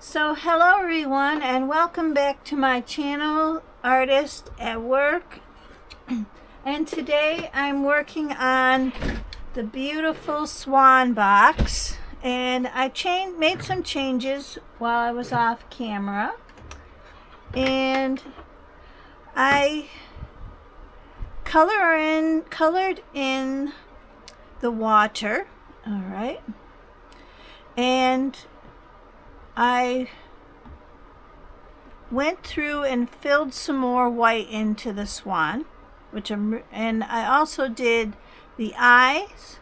So hello everyone and welcome back to my channel, Artist at Work. And today I'm working on the beautiful Swan box, and I made some changes while I was off camera, and I colored in the water. All right, and I went through and filled some more white into the swan, and I also did the eyes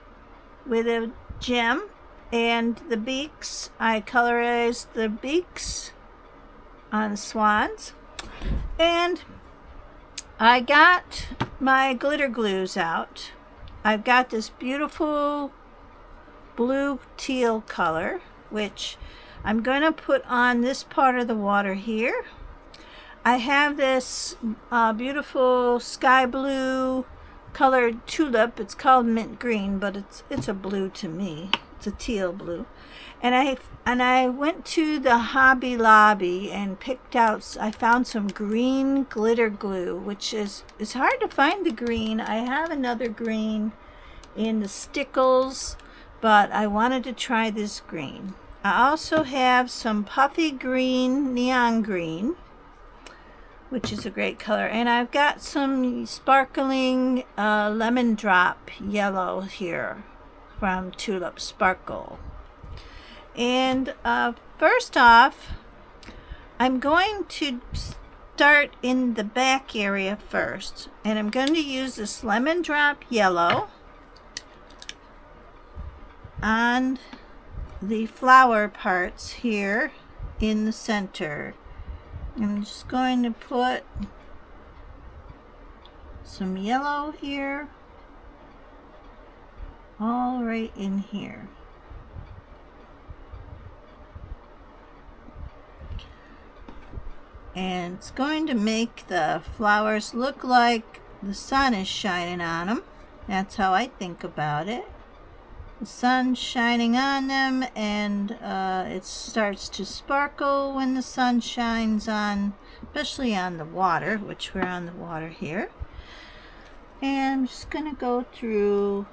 with a gem, and the beaks. I colorized the beaks on the swans, and I got my glitter glues out. I've got this beautiful blue teal color, which I'm going to put on this part of the water here. I have this beautiful sky blue colored tulip. It's called mint green, but it's a blue to me. It's a teal blue. And I went to the Hobby Lobby and I found some green glitter glue, which it's hard to find the green. I have another green in the stickles, but I wanted to try this green. I also have some puffy green, neon green, which is a great color. And I've got some sparkling lemon drop yellow here from Tulip Sparkle. And first off, I'm going to start in the back area first. And I'm going to use this lemon drop yellow on the flower parts here in the center. I'm just going to put some yellow here, all right in here. And it's going to make the flowers look like the sun is shining on them. That's how I think about it. The sun's shining on them, and it starts to sparkle when the sun shines on, especially on the water, which we're on the water here. And I'm just going to go through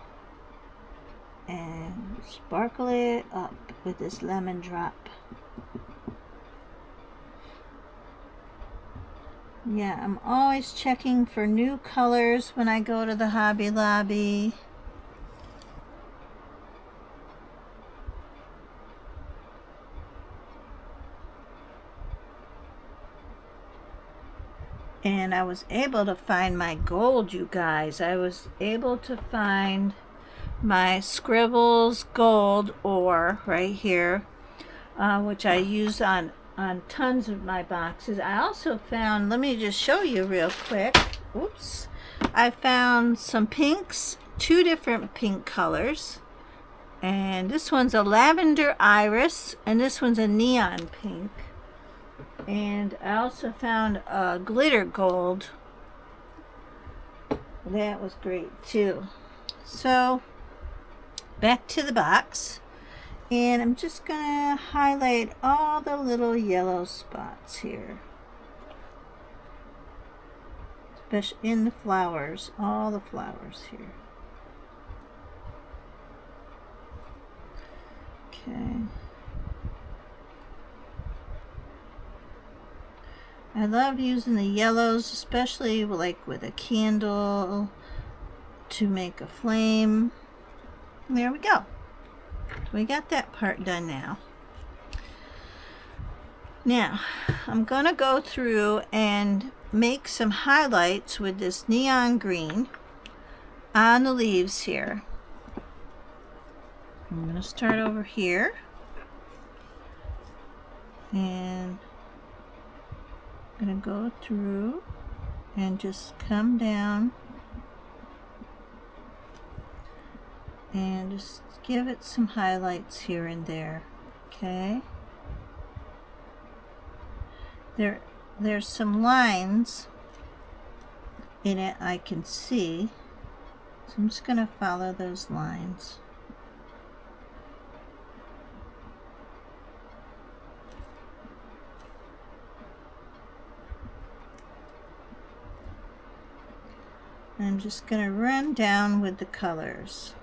and sparkle it up with this lemon drop. Yeah, I'm always checking for new colors when I go to the Hobby Lobby. And I was able to find my gold, you guys. I was able to find my Scribbles gold ore right here, which I use on tons of my boxes. I also found, let me just show you real quick. Oops. I found some pinks, two different pink colors. And this one's a lavender iris, and this one's a neon pink. And I also found a glitter gold. That was great too. So back to the box, and I'm just gonna highlight all the little yellow spots here, especially in the flowers, all the flowers here. Okay. I love using the yellows, especially like with a candle to make a flame. There we go. We got that part done now. Now, I'm going to go through and make some highlights with this neon green on the leaves here. I'm going to start over here. And I'm going to go through and just come down and just give it some highlights here and there. Okay, there's some lines in it I can see, so I'm just going to follow those lines. I'm just going to run down with the colors.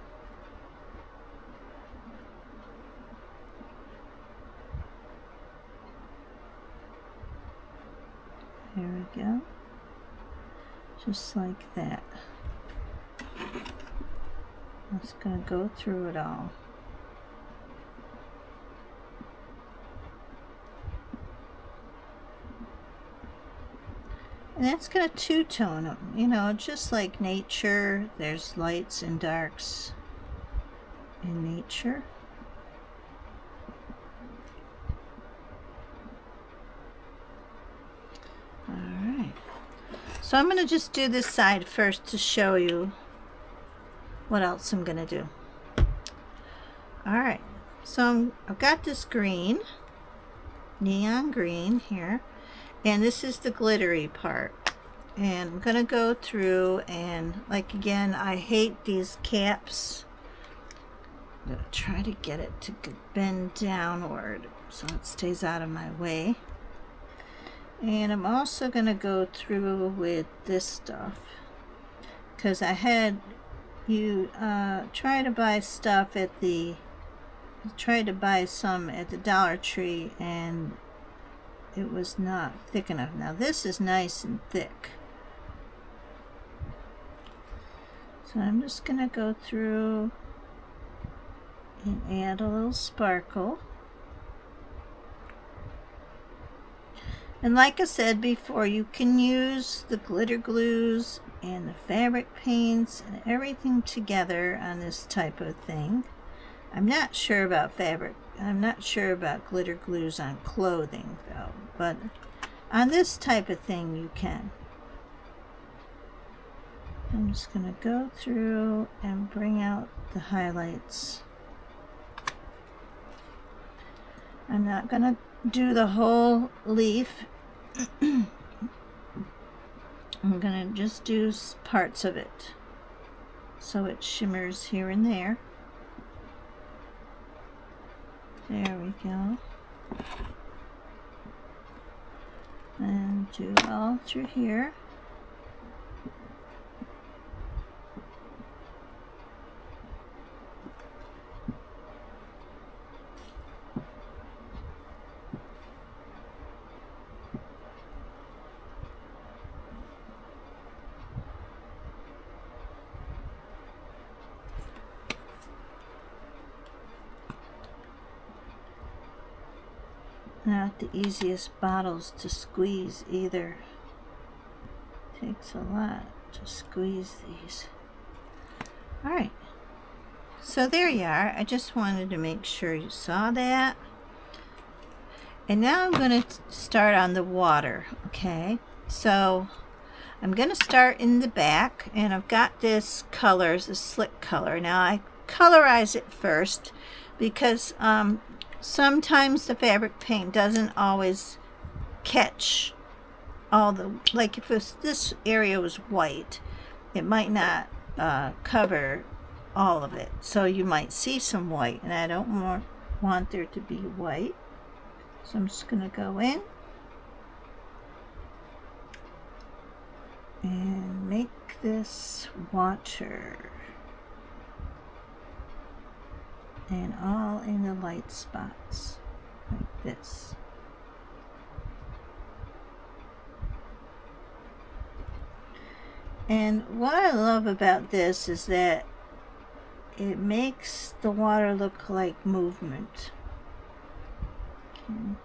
There we go. Just like that. I'm just going to go through it all. And that's going to two-tone them, you know, just like nature. There's lights and darks in nature. Alright, so I'm going to just do this side first to show you what else I'm going to do. Alright, so I've got this green, neon green here. And this is the glittery part. And I'm going to go through and, like, again, I hate these caps. I'm going to try to get it to bend downward so it stays out of my way. And I'm also going to go through with this stuff, because I had you try to buy stuff at the, tried to buy some at the Dollar Tree, and it was not thick enough. Now this is nice and thick. So I'm just going to go through and add a little sparkle. And like I said before, you can use the glitter glues and the fabric paints and everything together on this type of thing. I'm not sure about fabric. I'm not sure about glitter glues on clothing though, but on this type of thing you can. I'm just going to go through and bring out the highlights. I'm not going to do the whole leaf. I'm going to just do parts of it so it shimmers here and there. There we go. And do it all through here. Not the easiest bottles to squeeze either. Takes a lot to squeeze these. Alright, so there you are. I just wanted to make sure you saw that. And now I'm going to start on the water. Okay, so I'm going to start in the back, and I've got this color, it's a slick color. Now I colorize it first because sometimes the fabric paint doesn't always catch all the, like if this area was white, it might not cover all of it. So you might see some white, and I don't want there to be white. So I'm just going to go in and make this water. And all in the light spots, like this. And what I love about this is that it makes the water look like movement. Okay.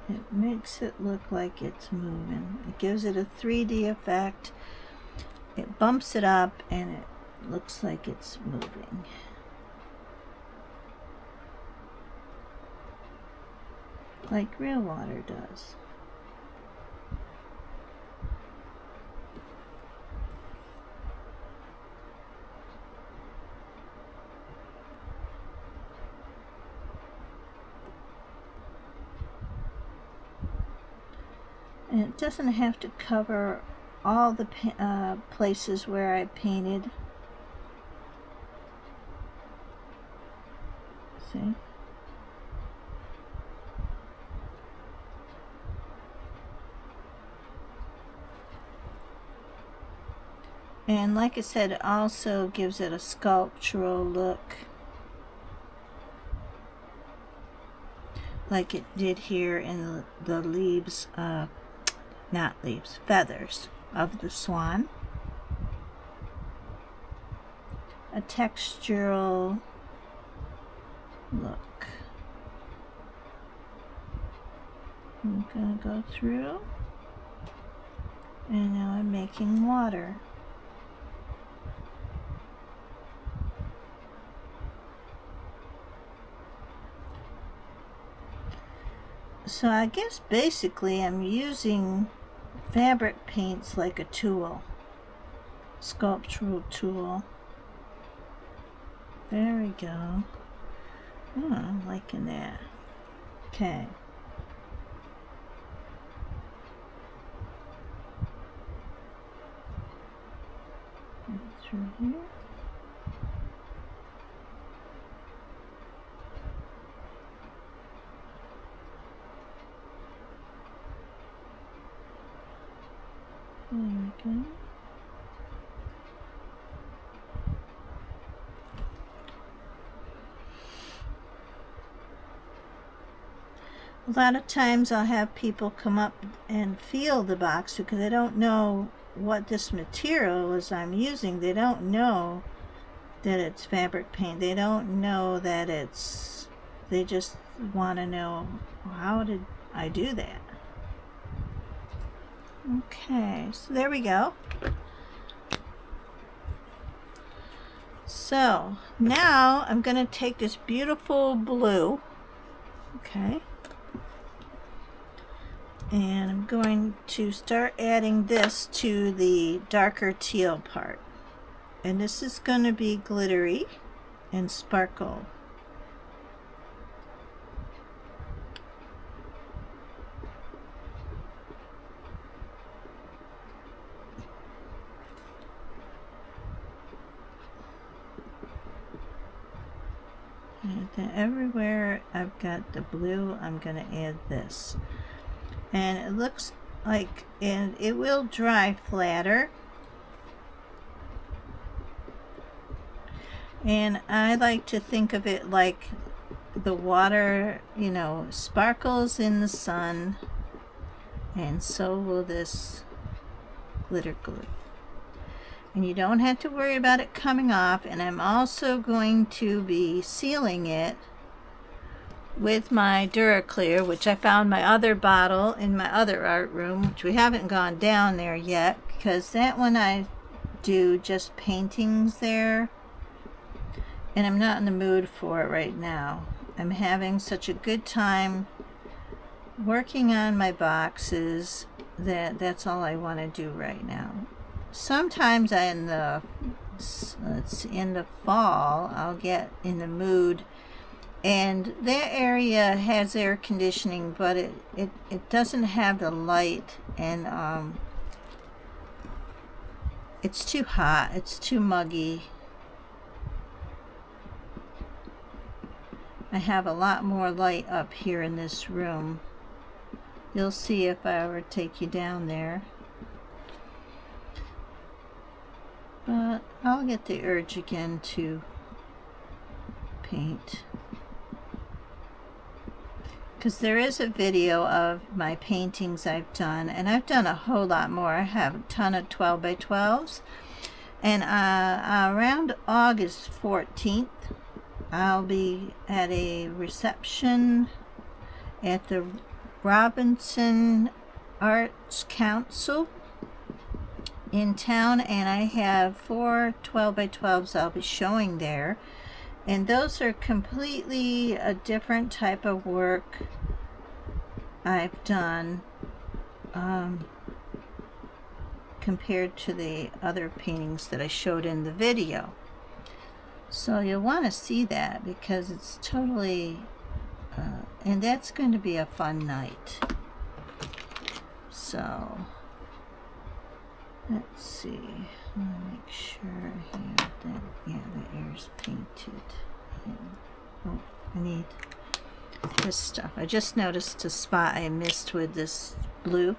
It makes it look like it's moving. It gives it a 3D effect. It bumps it up and it looks like it's moving. Like real water does. And it doesn't have to cover all the places where I painted. See? And like I said, it also gives it a sculptural look, like it did here in the leaves, not leaves, feathers of the swan. A textural look. I'm going to go through, and now I'm making water. So I guess basically I'm using fabric paints like a tool, sculptural tool. There we go. Oh, I'm liking that. Okay. Through here. There we go. A lot of times I'll have people come up and feel the box because they don't know what this material is I'm using. They don't know that it's fabric paint. They don't know that it's, they just want to know, how did I do that? Okay, so there we go. So now I'm going to take this beautiful blue, okay, and I'm going to start adding this to the darker teal part. And this is going to be glittery and sparkle. And then everywhere I've got the blue, I'm going to add this. And it looks like, and it will dry flatter. And I like to think of it like the water, you know, sparkles in the sun, and so will this glitter glue. And you don't have to worry about it coming off. And I'm also going to be sealing it with my Duraclear, which I found my other bottle in my other art room, which we haven't gone down there yet, because that one I do just paintings there, and I'm not in the mood for it right now. I'm having such a good time working on my boxes that that's all I want to do right now. Sometimes in the fall I'll get in the mood, and that area has air conditioning, but it doesn't have the light, and it's too hot, it's too muggy. I have a lot more light up here in this room. You'll see if I ever take you down there. But I'll get the urge again to paint, because there is a video of my paintings I've done, and I've done a whole lot more. I have a ton of 12 by 12s, and around August 14th I'll be at a reception at the Robinson Arts Council in town, and I have 4 12 by 12s I'll be showing there, and those are completely a different type of work I've done compared to the other paintings that I showed in the video. So you'll want to see that, because it's totally and that's going to be a fun night. So let's see, I want to make sure I have that, yeah, the air's painted. And, oh, I need this stuff. I just noticed a spot I missed with this blue,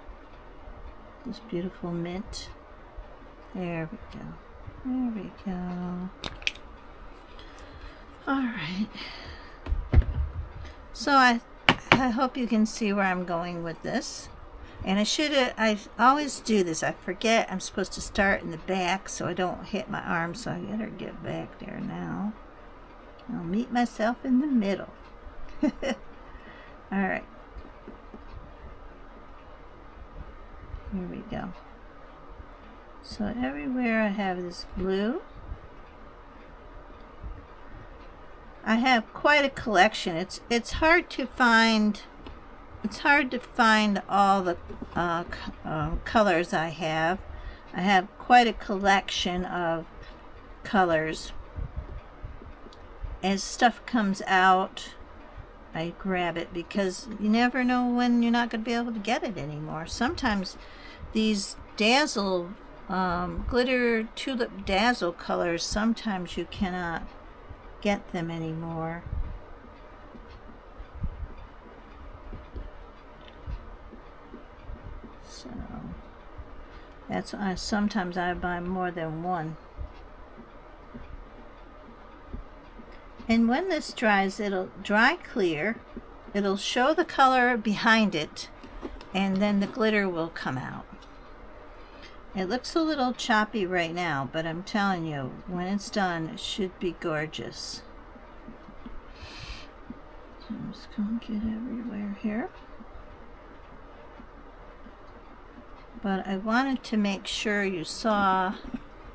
this beautiful mint. There we go. There we go. All right. So I hope you can see where I'm going with this. And I always do this. I forget I'm supposed to start in the back so I don't hit my arm. So I better get back there now. I'll meet myself in the middle. All right. Here we go. So everywhere I have this blue. I have quite a collection. It's hard to find. It's hard to find all the colors I have. I have quite a collection of colors. As stuff comes out, I grab it because you never know when you're not going to be able to get it anymore. Sometimes these dazzle, glitter tulip dazzle colors, sometimes you cannot get them anymore. So that's why sometimes I buy more than one. And when this dries, it'll dry clear. It'll show the color behind it, and then the glitter will come out. It looks a little choppy right now, but I'm telling you, when it's done, it should be gorgeous. So I'm just going to get everywhere here. But I wanted to make sure you saw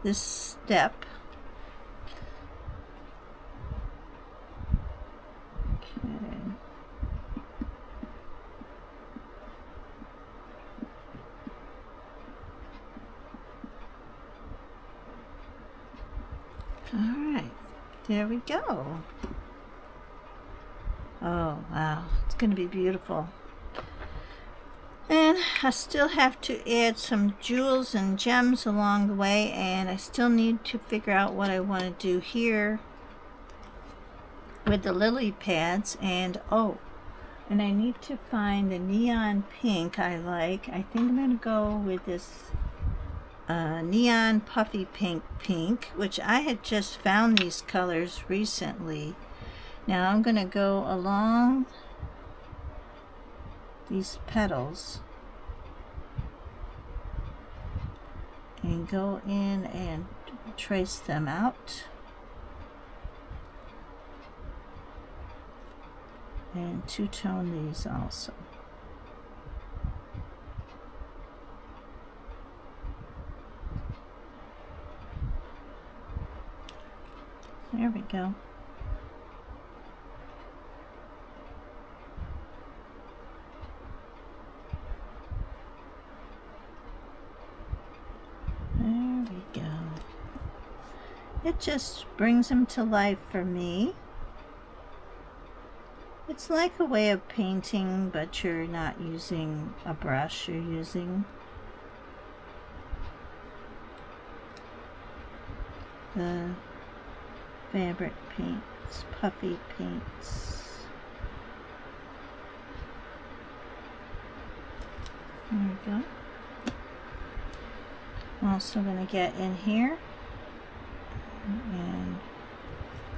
this step. Okay. All right, there we go. Oh, wow, it's going to be beautiful. And I still have to add some jewels and gems along the way, and I still need to figure out what I want to do here with the lily pads. And oh, and I need to find the neon pink I like. I think I'm going to go with this neon puffy pink, which I had just found these colors recently. Now I'm going to go along these petals and go in and trace them out, and two-tone these also. There we go. There we go. It just brings them to life for me. It's like a way of painting, but you're not using a brush, you're using the fabric paints, puffy paints. There we go. I'm also going to get in here and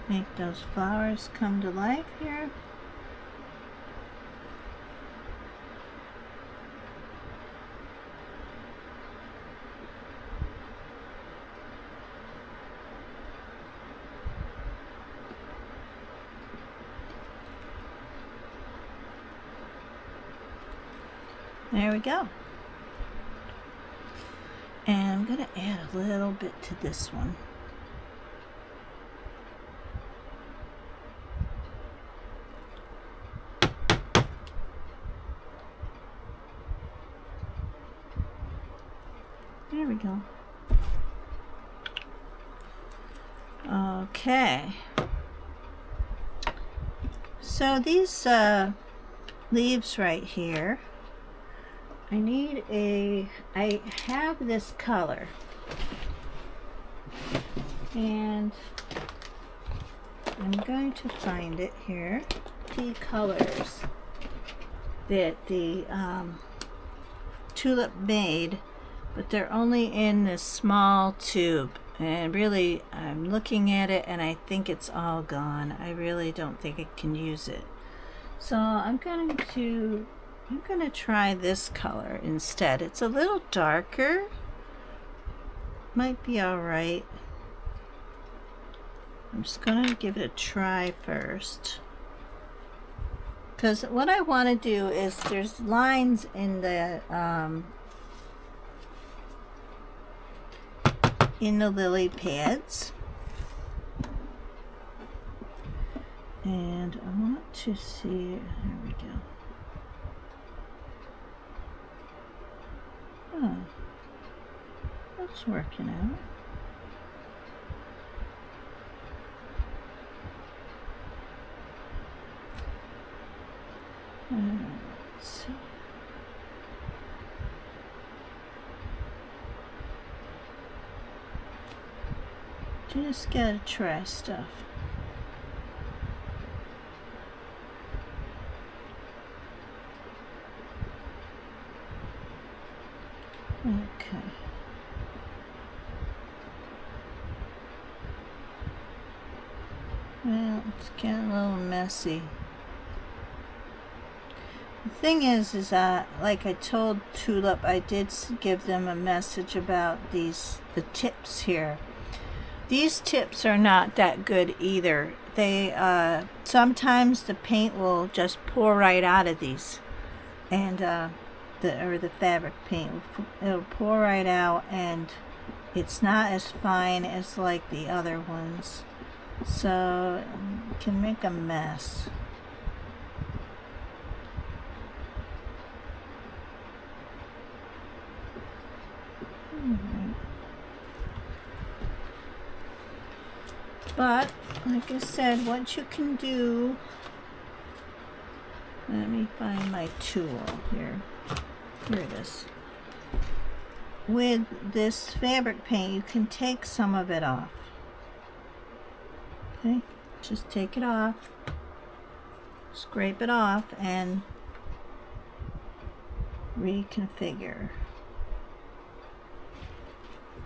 make those flowers come to life here. There we go. And I'm going to add a little bit to this one. There we go. Okay. So these leaves right here, I have this color, and I'm going to find it here, the colors that the tulip made but they're only in this small tube. And really, I'm looking at it and I think it's all gone. I really don't think I can use it. So I'm going to try this color instead. It's a little darker. Might be all right. I'm just going to give it a try first. Because what I want to do is there's lines in the lily pads. And I want to see, there we go. Oh, that's working out. Let's see. Just gotta try stuff. Okay. Well, it's getting a little messy. The thing is like I told Tulip, I did give them a message about the tips here. These tips are not that good either. They sometimes the paint will just pour right out of these, and the fabric paint, it'll pour right out, and it's not as fine as like the other ones, so it can make a mess. But like I said, what you can do, let me find my tool here. Here it is. With this fabric paint, you can take some of it off. Okay, just take it off, scrape it off, and reconfigure.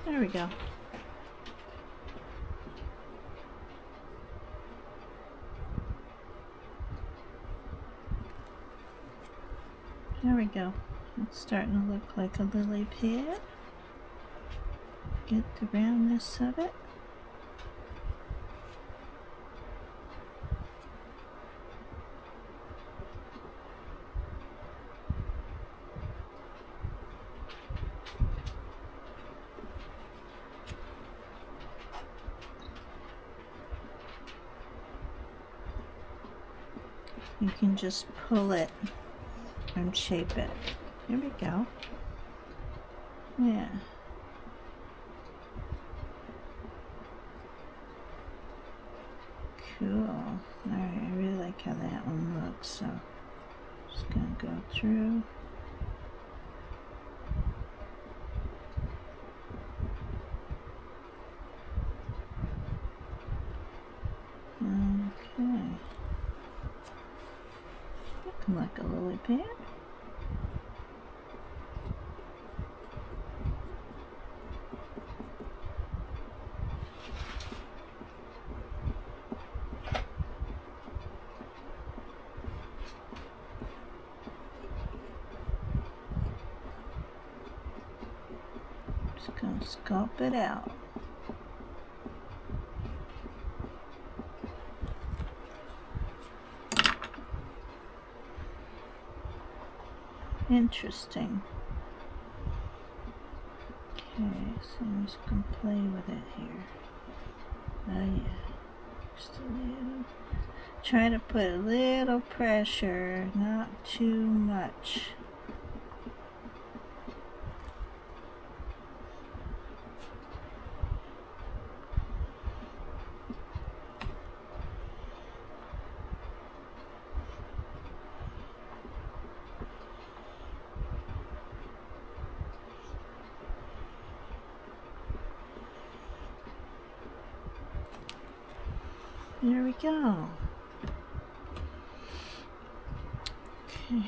There we go. There we go. It's starting to look like a lily pad. Get the roundness of it. You can just pull it and shape it. Here we go. Yeah. Cool. Alright, I really like how that one looks, so just gonna go through. Okay. Looking like a lily pad. Just gonna sculpt it out. Interesting. Okay, so I'm just gonna play with it here. Oh yeah, just a little. Try to put a little pressure, not too much. There we go. Okay.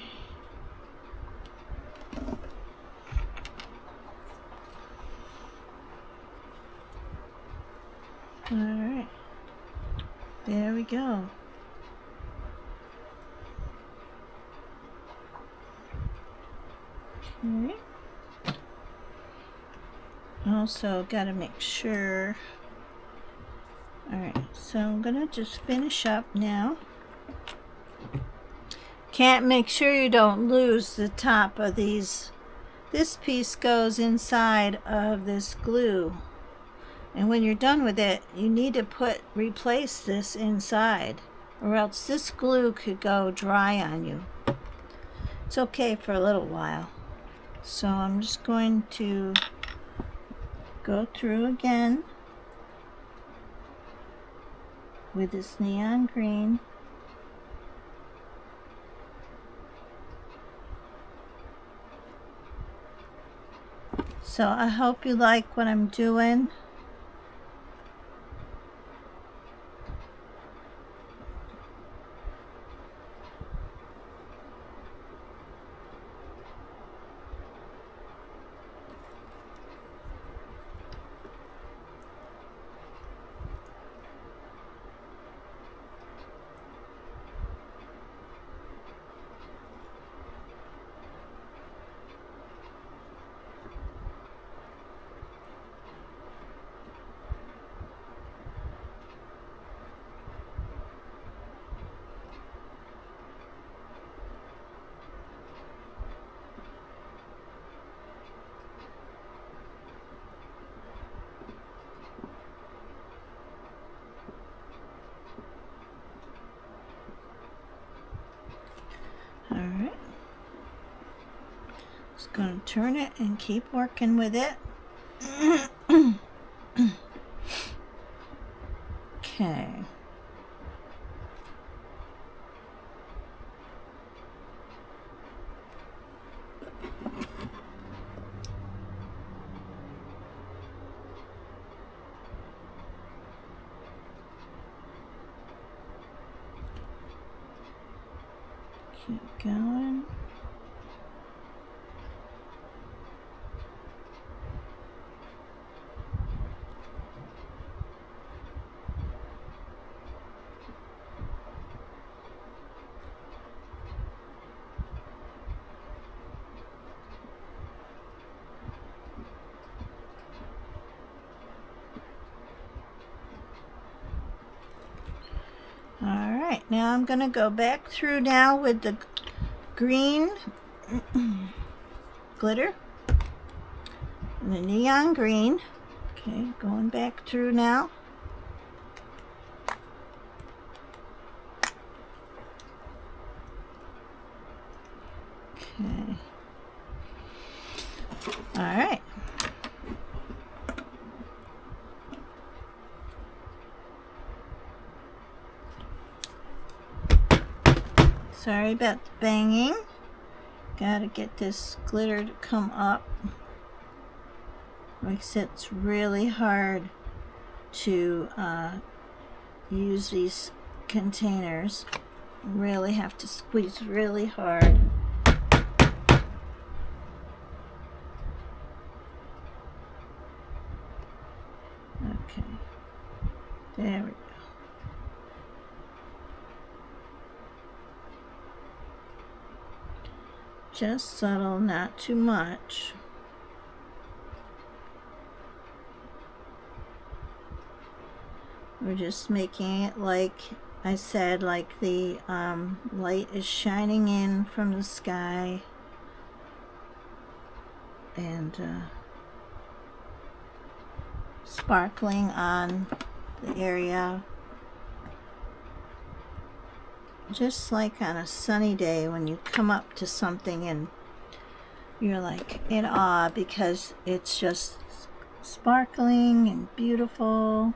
we go. Okay. Also got to make sure. Alright, so I'm gonna just finish up now. Can't make sure you don't lose the top of these. This piece goes inside of this glue, and when you're done with it, you need to replace this inside, or else this glue could go dry on you. It's okay for a little while. So I'm just going to go through again with this neon green. So I hope you like what I'm doing. Alright. Just going to turn it and keep working with it. Okay. Keep going. Alright, now I'm going to go back through now with the green glitter, and the neon green. Okay, going back through now. Okay. Alright. Sorry about the banging. Gotta get this glitter to come up. Like I said, it's really hard to use these containers. Really have to squeeze really hard. Okay. There we go. Just subtle, not too much. We're just making it like I said, like the light is shining in from the sky, and sparkling on the area. Just like on a sunny day when you come up to something and you're like in awe because it's just sparkling and beautiful.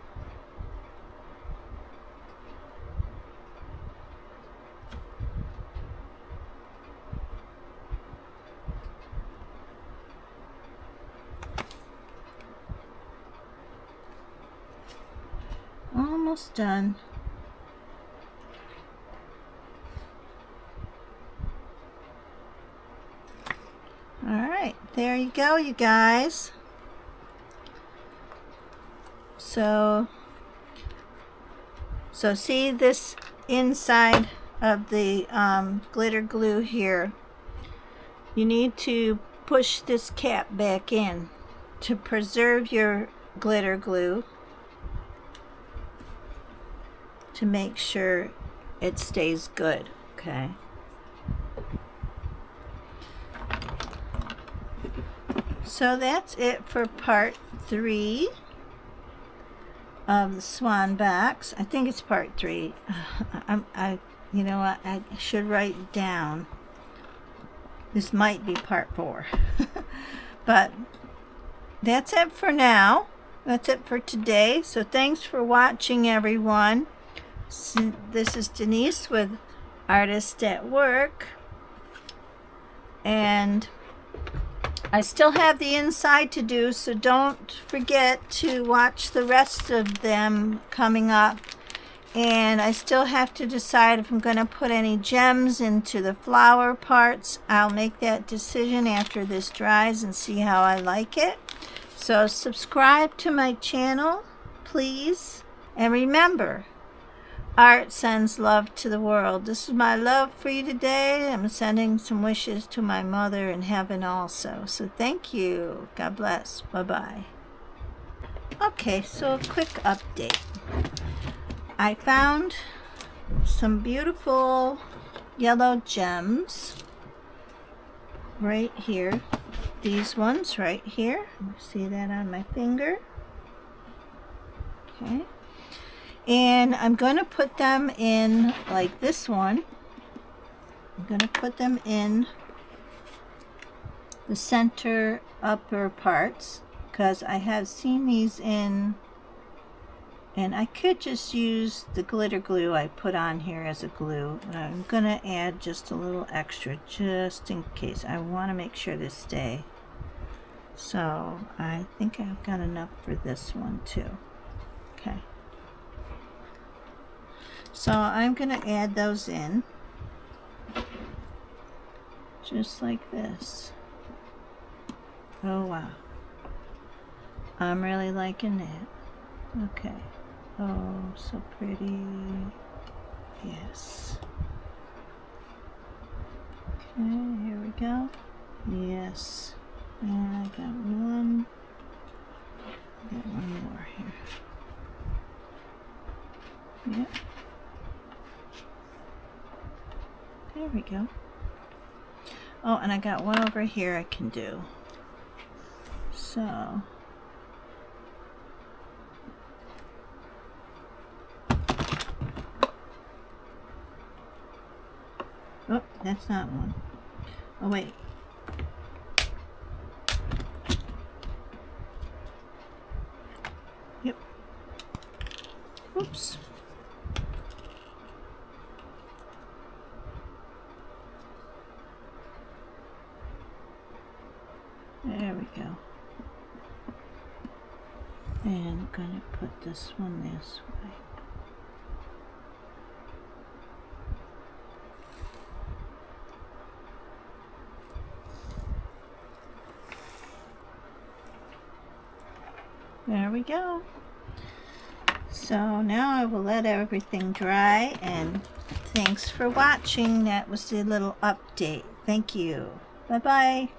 Almost done. Alright, there you go, you guys. So So see this inside of the glitter glue here. You need to push this cap back in to preserve your glitter glue, to make sure it stays good. Okay. So that's it for part 3 of the Swan box. I think it's part 3. You know what? I should write down. This might be part 4. But that's it for now. That's it for today. So thanks for watching, everyone. This is Denise with Artist at Work. And I still have the inside to do, so don't forget to watch the rest of them coming up. And I still have to decide if I'm going to put any gems into the flower parts. I'll make that decision after this dries and see how I like it. So subscribe to my channel, please. And remember, art sends love to the world. This is my love for you today. I'm sending some wishes to my mother in heaven also. So thank you. God bless. Bye-bye. Okay, so a quick update. I found some beautiful yellow gems right here. These ones right here. See that on my finger? Okay. And I'm going to put them in like this one. I'm going to put them in the center upper parts because I have seen these in, and I could just use the glitter glue I put on here as a glue. But I'm going to add just a little extra just in case. I want to make sure they stay. So I think I've got enough for this one too. Okay. So I'm going to add those in just like this. Oh wow. I'm really liking that. Okay. Oh, so pretty. Yes. Okay, here we go. Yes. And I got one. Got one more here. Yep. There we go. Oh, and I got one over here I can do. So oh, that's not one. Oh wait. Yep. Oops. There we go. And I'm going to put this one this way. There we go. So now I will let everything dry, and thanks for watching. That was the little update. Thank you. Bye-bye.